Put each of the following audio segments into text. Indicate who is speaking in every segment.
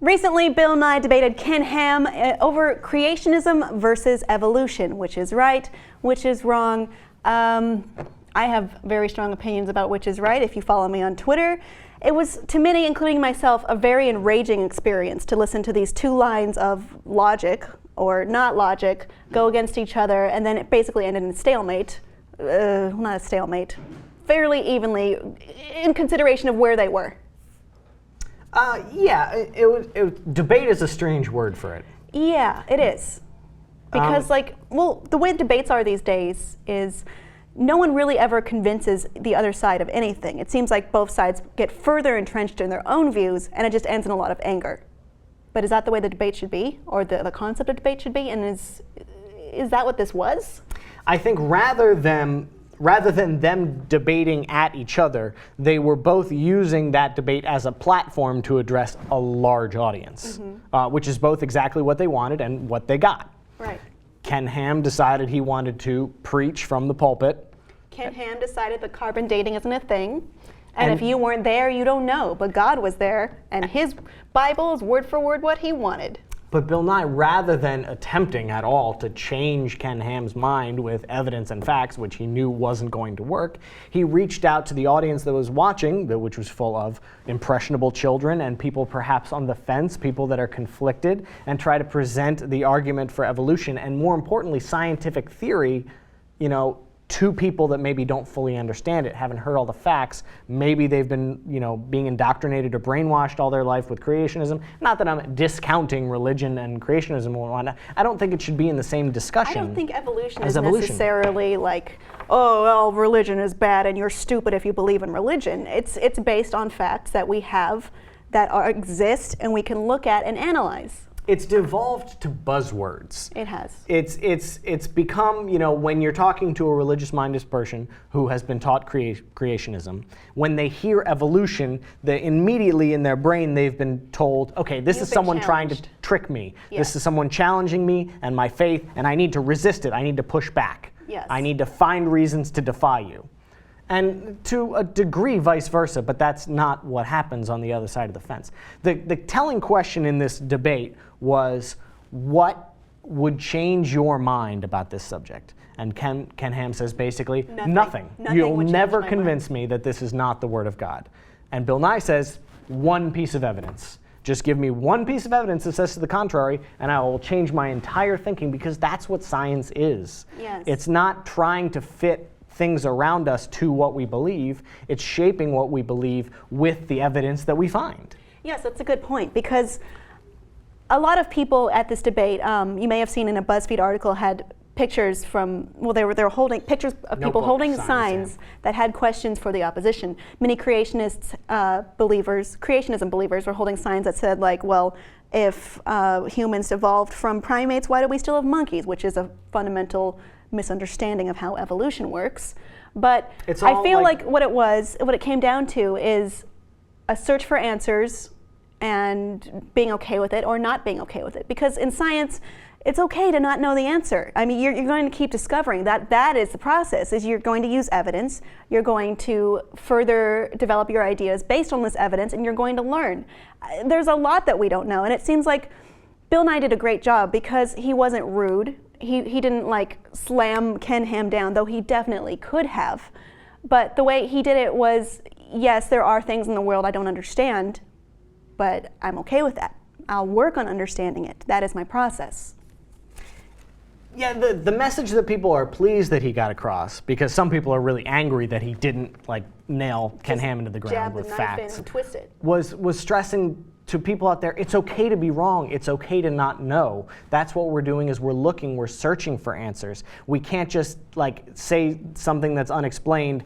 Speaker 1: Recently, Bill Nye debated Ken Ham over creationism versus evolution, which is right, which is wrong. I have very strong opinions about which is right if you follow me on Twitter. It was, to many, including myself, a very enraging experience to listen to these two lines of logic, or not logic, go against each other, and then it basically ended in a stalemate. Not a stalemate. Fairly evenly, in consideration of where they were.
Speaker 2: Debate is a strange word for it.
Speaker 1: Yeah, it is. Because, the way debates are these days is no one really ever convinces the other side of anything. It seems like both sides get further entrenched in their own views, and it just ends in a lot of anger. But is that the way the debate should be, or the concept of debate should be? And is that what this was?
Speaker 2: I think rather than them debating at each other, they were both using that debate as a platform to address a large audience, which is both exactly what they wanted and what they got.
Speaker 1: Right.
Speaker 2: Ken Ham decided he wanted to preach from the pulpit.
Speaker 1: Ken Ham decided that carbon dating isn't a thing. And if you weren't there, you don't know. But God was there, and his Bible is word for word what he wanted.
Speaker 2: But Bill Nye, rather than attempting at all to change Ken Ham's mind with evidence and facts, which he knew wasn't going to work, he reached out to the audience that was watching, which was full of impressionable children and people perhaps on the fence, people that are conflicted, and try to present the argument for evolution and, more importantly, scientific theory, to people that maybe don't fully understand it, haven't heard all the facts. Maybe they've been, being indoctrinated or brainwashed all their life with creationism. Not that I'm discounting religion and creationism and whatnot. I don't think it should be in the same discussion.
Speaker 1: I don't think evolution is necessarily like, oh, well, religion is bad and you're stupid if you believe in religion. It's based on facts that we have that exist and we can look at and analyze.
Speaker 2: It's devolved to buzzwords.
Speaker 1: It has.
Speaker 2: It's become, when you're talking to a religious-minded person who has been taught creationism, when they hear evolution, they immediately in their brain they've been told, okay, this is someone trying to trick me. Yeah. This is someone challenging me and my faith, and I need to resist it. I need to push back.
Speaker 1: Yes.
Speaker 2: I need to find reasons to defy you. And to a degree, vice versa, but that's not what happens on the other side of the fence. The telling question in this debate was, what would change your mind about this subject? And Ken Ham says basically, nothing. You'll never convince me that this is not the Word of God. And Bill Nye says, one piece of evidence. Just give me one piece of evidence that says to the contrary, and I will change my entire thinking, because that's what science is.
Speaker 1: Yes.
Speaker 2: It's not trying to fit things around us to what we believe. It's shaping what we believe with the evidence that we find.
Speaker 1: Yes, that's a good point, because a lot of people at this debate, you may have seen in a BuzzFeed article, had pictures from, they were holding pictures of people holding signs that had questions for the opposition. Many creationism believers were holding signs that said, like, well, if humans evolved from primates, why do we still have monkeys? Which is a fundamental misunderstanding of how evolution works. But I feel like what it came down to is a search for answers and being okay with it or not being okay with it. Because in science, it's okay to not know the answer. I mean, you're going to keep discovering that is the process, is you're going to use evidence, you're going to further develop your ideas based on this evidence, and you're going to learn. There's a lot that we don't know, and it seems like Bill Nye did a great job because he wasn't rude. He didn't slam Ken Ham down, though he definitely could have. But the way he did it was, yes, there are things in the world I don't understand, but I'm okay with that. I'll work on understanding it. That is my process.
Speaker 2: Yeah, the message that people are pleased that he got across, because some people are really angry that he didn't nail Ken Ham into the ground with facts,
Speaker 1: and twist it.
Speaker 2: was stressing to people out there, it's okay to be wrong. It's okay to not know. That's what we're doing, is we're searching for answers. We can't just say something that's unexplained,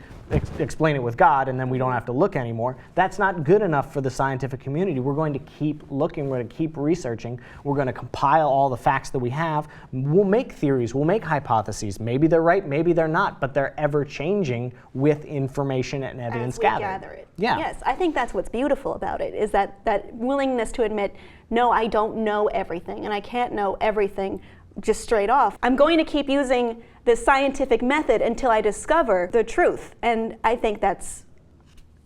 Speaker 2: explain it with God, and then we don't have to look anymore. That's not good enough for the scientific community. We're going to keep looking, we're going to keep researching, we're going to compile all the facts that we have. We'll make theories, we'll make hypotheses. Maybe they're right, maybe they're not, but they're ever changing with information and evidence gathered.
Speaker 1: Gather it.
Speaker 2: Yeah.
Speaker 1: Yes, I think that's what's beautiful about it, is that willingness to admit, no, I don't know everything, and I can't know everything just straight off. I'm going to keep using the scientific method until I discover the truth, and I think that's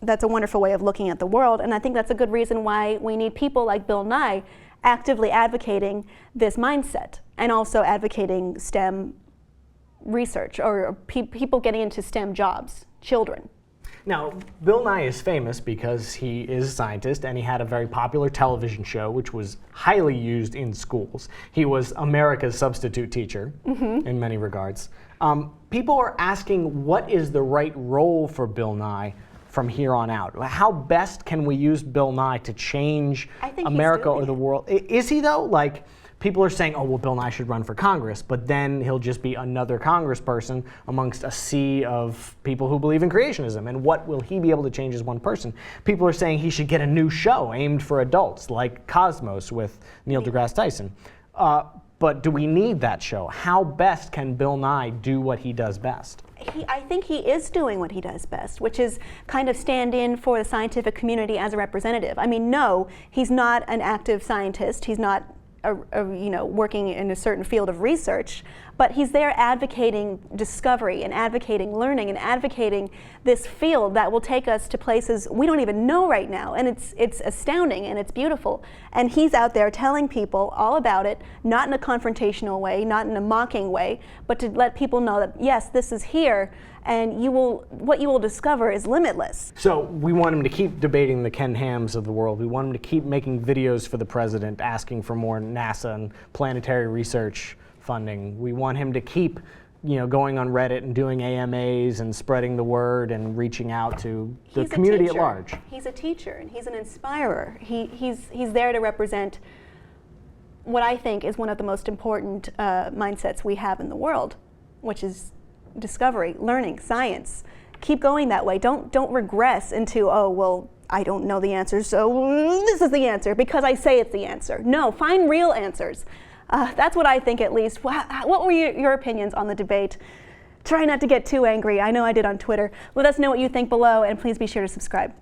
Speaker 1: that's a wonderful way of looking at the world, and I think that's a good reason why we need people like Bill Nye actively advocating this mindset and also advocating STEM research or people getting into STEM jobs, children.
Speaker 2: Now, Bill Nye is famous because he is a scientist and he had a very popular television show which was highly used in schools. He was America's substitute teacher in many regards. People are asking, what is the right role for Bill Nye from here on out? How best can we use Bill Nye to change America or the world? Is he though? Like, people are saying, oh, well, Bill Nye should run for Congress, but then he'll just be another congressperson amongst a sea of people who believe in creationism. And what will he be able to change as one person? People are saying he should get a new show aimed for adults, like Cosmos with Neil deGrasse Tyson. But do we need that show? How best can Bill Nye do what he does best?
Speaker 1: I think he is doing what he does best, which is kind of stand in for the scientific community as a representative. I mean, no, he's not an active scientist. He's not working in a certain field of research, but he's there advocating discovery and advocating learning and advocating this field that will take us to places we don't even know right now. And it's astounding and it's beautiful. And he's out there telling people all about it, not in a confrontational way, not in a mocking way, but to let people know that, yes, this is here, and what you will discover is limitless.
Speaker 2: So we want him to keep debating the Ken Hams of the world. We want him to keep making videos for the president, asking for more NASA and planetary research funding. We want him to keep, going on Reddit and doing AMAs and spreading the word and reaching out to the community at large.
Speaker 1: He's a teacher and he's an inspirer. He's there to represent what I think is one of the most important mindsets we have in the world, which is discovery, learning, science. Keep going that way. Don't regress into, oh, well, I don't know the answer, so this is the answer because I say it's the answer. No, find real answers. That's what I think, at least. What were your opinions on the debate? Try not to get too angry. I know I did on Twitter. Let us know what you think below, and please be sure to subscribe.